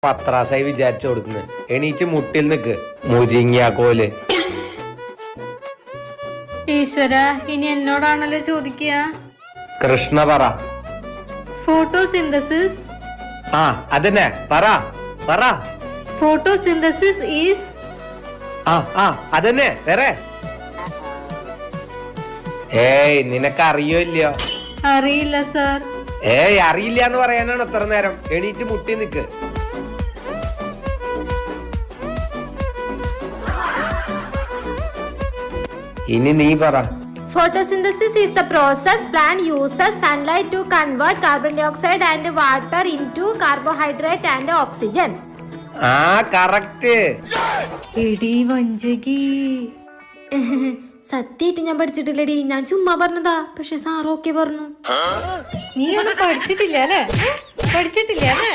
പത്രാസായി വിചാരിച്ചു കൊടുക്കുന്നത്. എണീച്ച് മുട്ടിൽ നിക്ക് മുരിങ്ങിയ കോല്. ഈശ്വര, ഇനി എന്നോടാണല്ലോ ചോദിക്കുക. കൃഷ്ണ പറ. ഫോട്ടോസിന്തസിസ്. ആ അതന്നെ പറ പറ. Photosynthesis is. അതന്നെ വേറെ. ഏയ് നിനക്ക് അറിയോ ഇല്ലയോ? അറിയില്ല സർ. ഏയ് അറിയില്ല എന്ന് പറയാനാണ് എത്ര നേരം. എണീച്ച് മുട്ടി നിക്ക്. ഇനി നീ പറ. Photosynthesis is the process plant uses sunlight to convert carbon dioxide and water into carbohydrate and oxygen. ആ കറക്റ്റ്. എടി വഞ്ചകി. സത്യായിട്ട് ഞാൻ പഠിച്ചിട്ടില്ലടി, ഞാൻ ചുമ്മാ പറഞ്ഞതാ. പക്ഷെ സാർ ഓക്കെ പറഞ്ഞു. നീ ഒന്നും പഠിച്ചിട്ടില്ല അല്ലേ? പഠിച്ചിട്ടില്ല അല്ലേ?